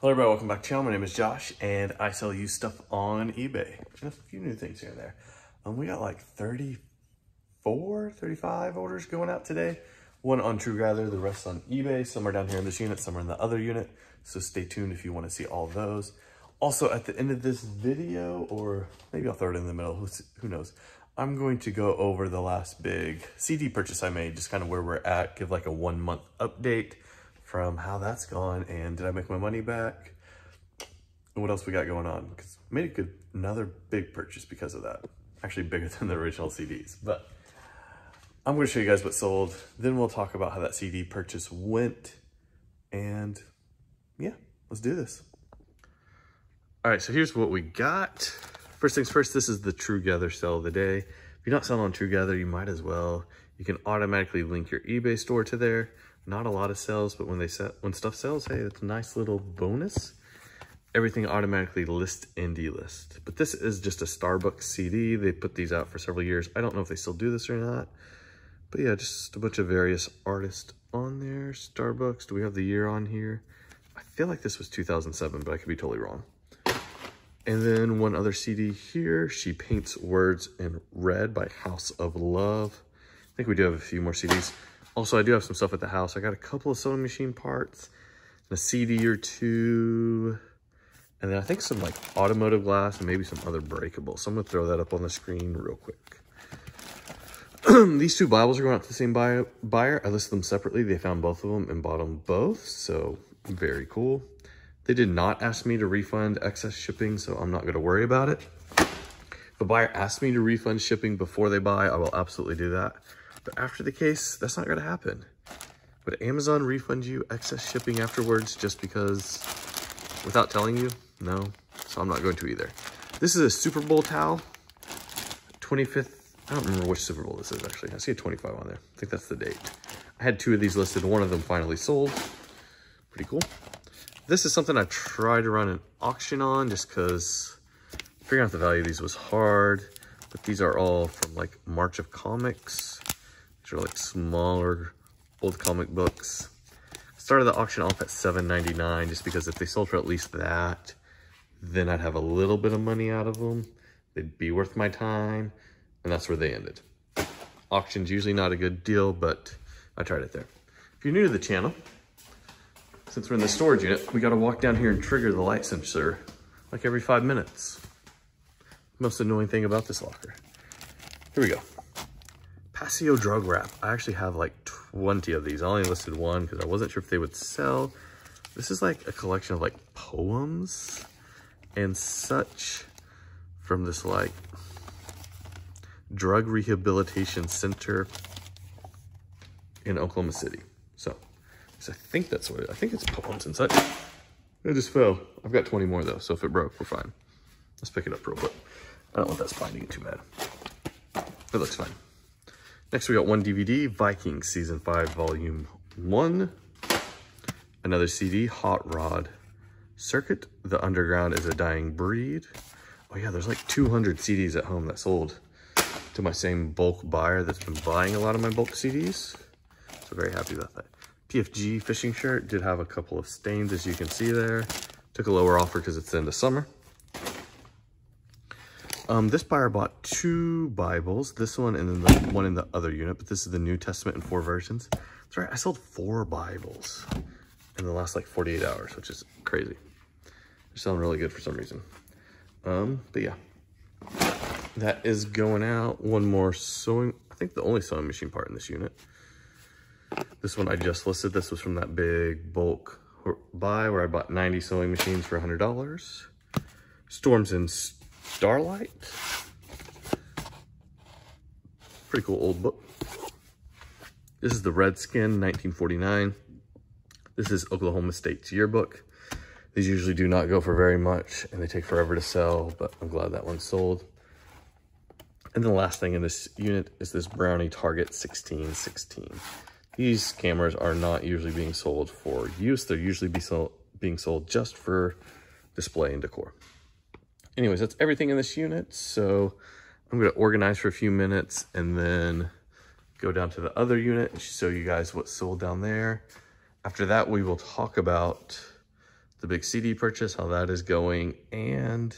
Hello everybody, welcome back to the channel. My name is Josh and I sell used stuff on eBay. And a few new things here and there. We got like 34, 35 orders going out today. One on TrueGather, the rest on eBay. Some are down here in this unit, some are in the other unit. So stay tuned if you want to see all those. Also at the end of this video, or maybe I'll throw it in the middle, who knows. I'm going to go over the last big CD purchase I made, just kind of where we're at, give like a 1 month update from how that's gone, and did I make my money back? And what else we got going on? Because I made another big purchase because of that. Actually bigger than the original CDs, but I'm gonna show you guys what sold. Then we'll talk about how that CD purchase went, and yeah, let's do this. All right, so here's what we got. First things first, this is the TrueGather sale of the day. If you're not selling on TrueGather, you might as well. You can automatically link your eBay store to there. Not a lot of sales, but when stuff sells, hey, it's a nice little bonus. Everything automatically list and delist. But this is just a Starbucks CD. They put these out for several years. I don't know if they still do this or not. But yeah, just a bunch of various artists on there. Starbucks, do we have the year on here? I feel like this was 2007, but I could be totally wrong. And then one other CD here, She Paints Words in Red by House of Love. I think we do have a few more CDs. Also, I do have some stuff at the house. I got a couple of sewing machine parts, and a CD or two, and then I think some like automotive glass and maybe some other breakables. So I'm gonna throw that up on the screen real quick. These two Bibles are going out to the same buyer. I listed them separately. They found both of them and bought them both, so very cool. They did not ask me to refund excess shipping, so I'm not gonna worry about it. If a buyer asks me to refund shipping before they buy, I will absolutely do that. But after the case, that's not gonna happen. Would Amazon refund you excess shipping afterwards just because, without telling you? No, so I'm not going to either. This is a Super Bowl towel, 25th, I don't remember which Super Bowl this is actually. I see a 25 on there, I think that's the date. I had two of these listed, one of them finally sold. Pretty cool. This is something I tried to run an auction on just because figuring out the value of these was hard, but these are all from like March of Comics. These are like smaller old comic books. Started the auction off at $7.99 just because if they sold for at least that, then I'd have a little bit of money out of them. They'd be worth my time, and that's where they ended. Auction's usually not a good deal, but I tried it there. If you're new to the channel, since we're in the storage unit, we gotta walk down here and trigger the light sensor like every 5 minutes. Most annoying thing about this locker. Here we go. Paseo drug wrap. I actually have like 20 of these. I only listed one because I wasn't sure if they would sell. This is like a collection of like poems and such from this like drug rehabilitation center in Oklahoma City. So I think that's what I think it's poems and such. It just fell. I've got 20 more though, so if it broke, we're fine. Let's pick it up real quick. I don't want that spine to get too bad. It looks fine. Next, we got one DVD, Vikings Season 5, Volume 1. Another CD, Hot Rod Circuit. The Underground is a Dying Breed. Oh yeah, there's like 200 CDs at home that sold to my same bulk buyer that's been buying a lot of my bulk CDs. So very happy about that. PFG fishing shirt. Did have a couple of stains, as you can see there. Took a lower offer because it's the end of summer. This buyer bought 2 Bibles, this one and then the one in the other unit, but this is the New Testament in 4 versions. That's right, I sold 4 Bibles in the last like 48 hours, which is crazy. They're selling really good for some reason. But yeah, that is going out. One more sewing, I think the only sewing machine part in this unit. This one I just listed. This was from that big bulk buy where I bought 90 sewing machines for $100. Storms and Starlight. Pretty cool old book. This is the Redskin 1949. This is Oklahoma State's yearbook. These usually do not go for very much and they take forever to sell, but I'm glad that one sold. And the last thing in this unit is this Brownie Target 1616. These cameras are not usually being sold for use. They're usually being sold just for display and decor. Anyways, that's everything in this unit. So I'm going to organize for a few minutes and then go down to the other unit and show you guys what's sold down there. After that, we will talk about the big CD purchase, how that is going, and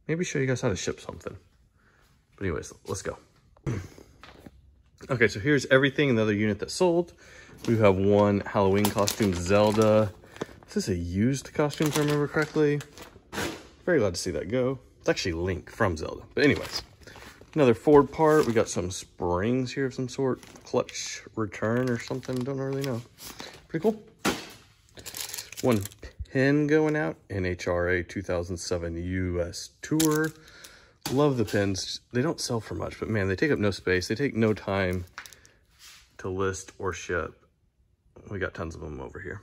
maybe show you guys how to ship something. But anyways, let's go. Okay, so here's everything in the other unit that sold. We have one Halloween costume, Zelda. Is this a used costume, if I remember correctly? Very glad to see that go. It's actually Link from Zelda. But anyways, another Ford part. We got some springs here of some sort. Clutch return or something, don't really know. Pretty cool. One pin going out, NHRA 2007 US Tour. Love the pins. They don't sell for much, but man, they take up no space. They take no time to list or ship. We got tons of them over here.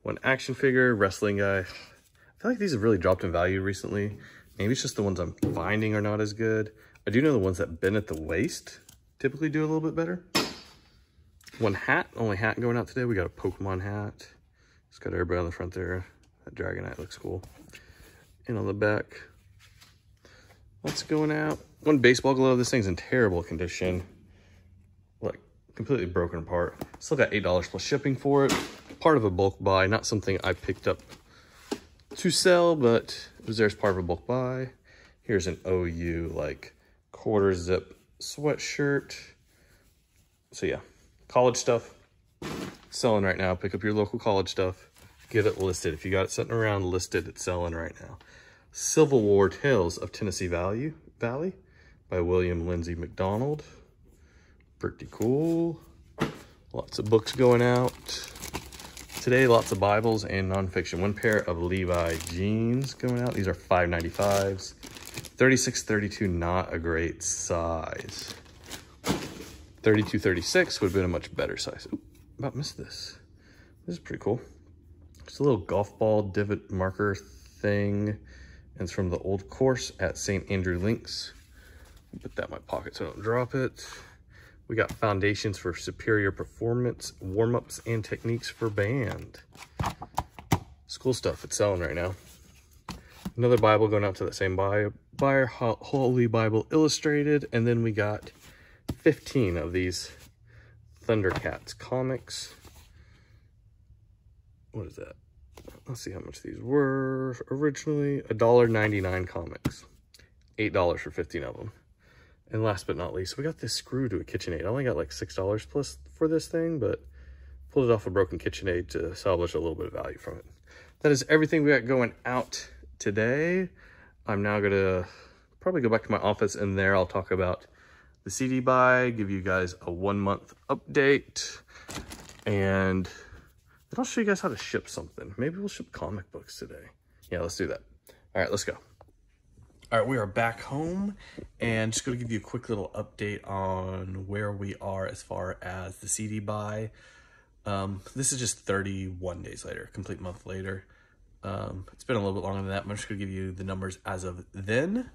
One action figure, wrestling guy. I feel like these have really dropped in value recently. Maybe it's just the ones I'm finding are not as good. I do know the ones that bend at the waist typically do a little bit better. One hat, only hat going out today. We got a Pokemon hat. It's got everybody on the front there. That Dragonite looks cool. And on the back, what's going out? One baseball glove. This thing's in terrible condition. Like, completely broken apart. Still got $8 plus shipping for it. Part of a bulk buy, not something I picked up to sell, but it was there as part of a bulk buy. Here's an OU, like, quarter zip sweatshirt. So yeah, college stuff. Selling right now. Pick up your local college stuff. Get it listed. If you got it sitting around listed, it's selling right now. Civil War Tales of Tennessee Valley by William Lindsay McDonald. Pretty cool. Lots of books going out. Today, lots of Bibles and nonfiction. One pair of Levi jeans going out. These are $5.95s. 36-32, not a great size. 32-36 would have been a much better size. Ooh, about missed this. This is pretty cool. It's a little golf ball divot marker thing. And it's from the old course at St. Andrew Links. Put that in my pocket so I don't drop it. We got foundations for superior performance, warm-ups, and techniques for band. It's cool stuff. It's selling right now. Another Bible going out to the same buyer, Holy Bible Illustrated. And then we got 15 of these Thundercats comics. What is that? Let's see how much these were originally. $1.99 comics. $8 for 15 of them. And last but not least, we got this screw to a KitchenAid. I only got like $6 plus for this thing, but pulled it off a broken KitchenAid to salvage a little bit of value from it. That is everything we got going out today. I'm now gonna probably go back to my office, and there I'll talk about the CD buy, give you guys a 1-month update, and then I'll show you guys how to ship something. Maybe we'll ship comic books today. Yeah, let's do that. All right, let's go. All right, we are back home, and just going to give you a quick little update on where we are as far as the CD buy. This is just 31 days later, complete month later. It's been a little bit longer than that, but I'm just going to give you the numbers as of then.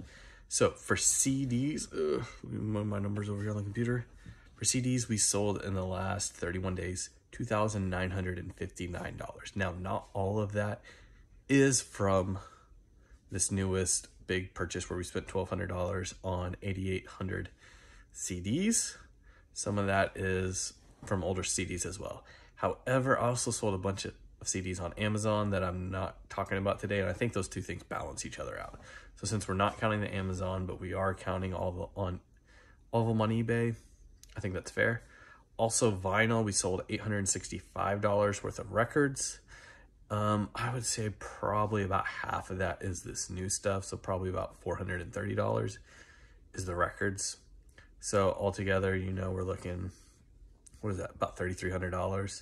So for CDs, move my numbers over here on the computer. For CDs, we sold in the last 31 days, $2,959. Now, not all of that is from this newest big purchase where we spent $1,200 on 8,800 CDs. Some of that is from older CDs as well. However, I also sold a bunch of CDs on Amazon that I'm not talking about today, and I think those two things balance each other out. So since we're not counting the Amazon, but we are counting all of them on eBay, I think that's fair. Also, vinyl, we sold $865 worth of records. I would say probably about half of that is this new stuff. So probably about $430 is the records. So altogether, you know, we're looking, what is that? About $3,300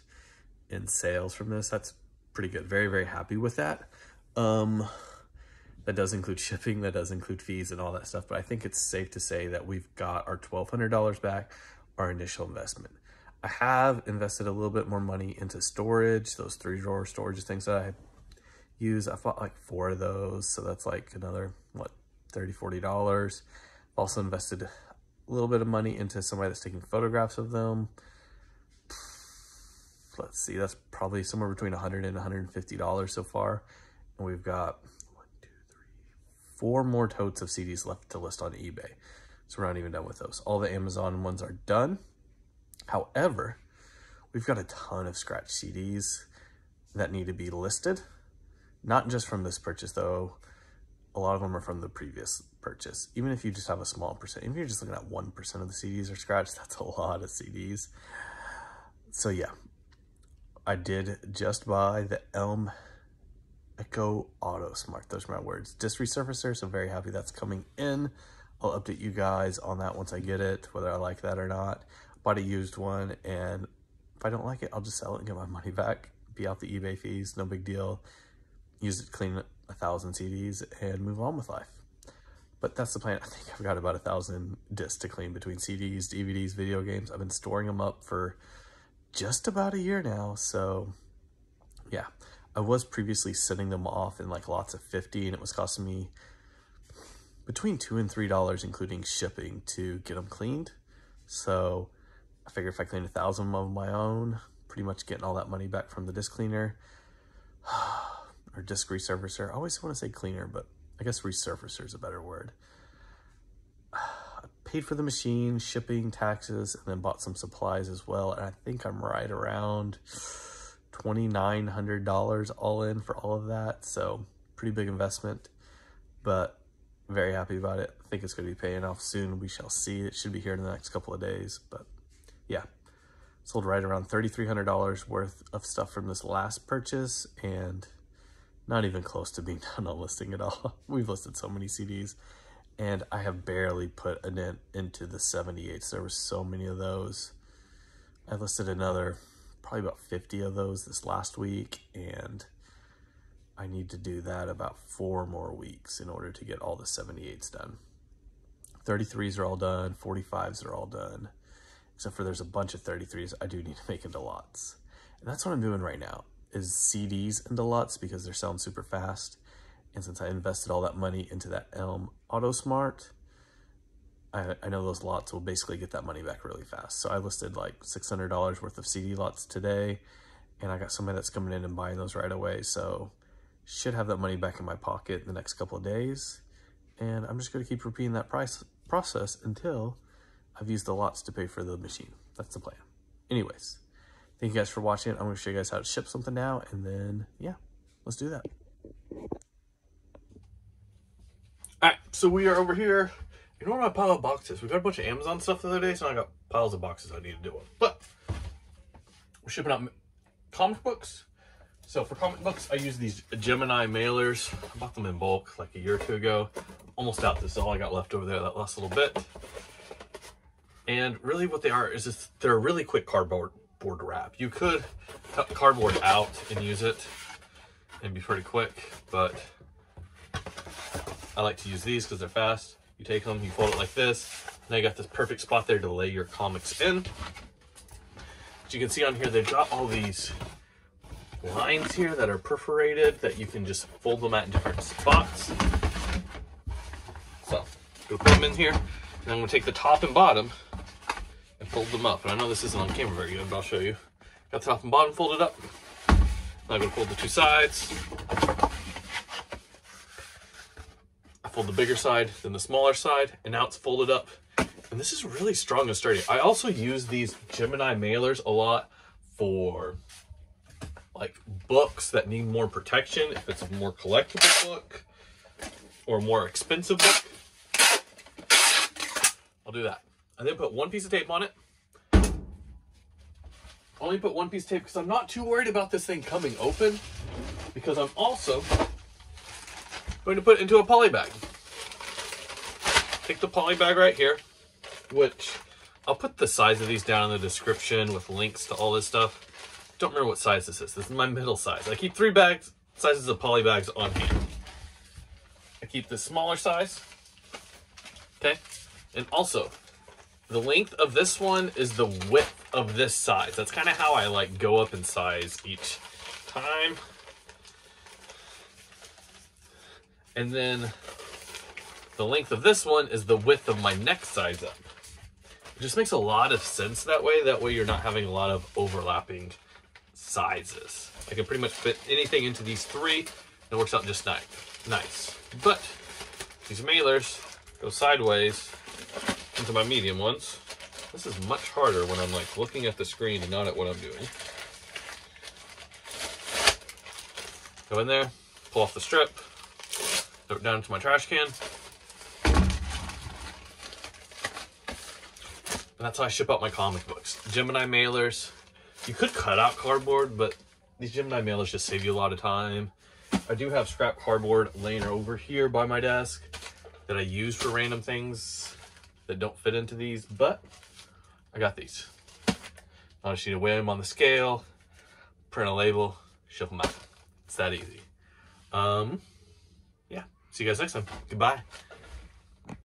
in sales from this. That's pretty good. Very, very happy with that. That does include shipping. That does include fees and all that stuff. But I think it's safe to say that we've got our $1,200 back, our initial investment. I have invested a little bit more money into storage, those 3-drawer storage things that I use. I bought like 4 of those, so that's like another, what, $30, $40. I've also invested a little bit of money into somebody that's taking photographs of them. Let's see, that's probably somewhere between $100 and $150 so far. And we've got 4 more totes of CDs left to list on eBay. So we're not even done with those. All the Amazon ones are done. However, we've got a ton of scratch CDs that need to be listed. Not just from this purchase though. A lot of them are from the previous purchase. Even if you just have a small percent, even if you're just looking at 1% of the CDs are scratched, that's a lot of CDs. So yeah, I did just buy the Elm Echo Auto Smart. Those are my words. Disc resurfacer, so very happy that's coming in. I'll update you guys on that once I get it, whether I like that or not. Bought a used one, and if I don't like it, I'll just sell it and get my money back. Be out the eBay fees, no big deal. Use it to clean 1,000 CDs and move on with life. But that's the plan. I think I've got about 1,000 discs to clean between CDs, DVDs, video games. I've been storing them up for just about a year now. So yeah, I was previously sending them off in like lots of 50, and it was costing me between $2 and $3, including shipping, to get them cleaned. So I figure if I clean 1,000 of my own, pretty much getting all that money back from the disc cleaner. Or disc resurfacer. I always want to say cleaner, but I guess resurfacer is a better word. I paid for the machine, shipping, taxes, and then bought some supplies as well. And I think I'm right around $2,900 all in for all of that. So pretty big investment, but very happy about it. I think it's going to be paying off soon. We shall see. It should be here in the next couple of days, but yeah. Sold right around $3,300 worth of stuff from this last purchase, and not even close to being done on listing it all. We've listed so many CDs, and I have barely put a dent into the 78s. There were so many of those. I listed another, probably about 50 of those this last week, and I need to do that about 4 more weeks in order to get all the 78s done. 33s are all done, 45s are all done, except for there's a bunch of 33s I do need to make into lots. And that's what I'm doing right now, is CDs into lots, because they're selling super fast. And since I invested all that money into that Elm Auto Smart, I know those lots will basically get that money back really fast. So I listed like $600 worth of CD lots today, and I got somebody that's coming in and buying those right away. So should have that money back in my pocket in the next couple of days. And I'm just going to keep repeating that process until I've used the lots to pay for the machine. That's the plan. Anyways, thank you guys for watching. I'm going to show you guys how to ship something now, and then, yeah, let's do that. All right, so we are over here. Ignore my pile of boxes. We got a bunch of Amazon stuff the other day, so I got piles of boxes I need to deal with. But we're shipping out comic books. So for comic books, I use these Gemini mailers. I bought them in bulk like a year or two ago. Almost out. This is all I got left over there, that last little bit. And really what they are is just, they're a really quick cardboard wrap. You could cut the cardboard out and use it and be pretty quick, but I like to use these because they're fast. You take them, you fold it like this. Now you got this perfect spot there to lay your comics in. As you can see on here, they've got all these lines here that are perforated that you can just fold them at in different spots. So, go put them in here, and I'm gonna take the top and bottom and fold them up. And I know this isn't on camera very good, but I'll show you. Got the top and bottom folded up. Now I'm gonna fold the two sides. I fold the bigger side, then the smaller side, and now it's folded up. And this is really strong and sturdy. I also use these Gemini mailers a lot for like books that need more protection. If it's a more collectible book or a more expensive book, I'll do that. I then put one piece of tape on it. Only put one piece of tape because I'm not too worried about this thing coming open, because I'm also going to put it into a poly bag. Take the poly bag right here, which I'll put the size of these down in the description with links to all this stuff. Don't remember what size this is. This is my middle size. I keep 3 sizes of poly bags on hand. I keep the smaller size. Okay. And also, the length of this one is the width of this size. That's kind of how I like go up in size each time. And then the length of this one is the width of my next size up. It just makes a lot of sense that way. That way you're not having a lot of overlapping sizes. I can pretty much fit anything into these 3, and it works out just nice. But these mailers go sideways into my medium ones. This is much harder when I'm like looking at the screen and not at what I'm doing. Go in there, pull off the strip, throw it down into my trash can. And that's how I ship out my comic books. Gemini mailers. You could cut out cardboard, but these Gemini mailers just save you a lot of time. I do have scrap cardboard laying over here by my desk that I use for random things that don't fit into these, but I got these. I just need to weigh them on the scale, print a label, ship them out. It's that easy. Yeah, see you guys next time. Goodbye.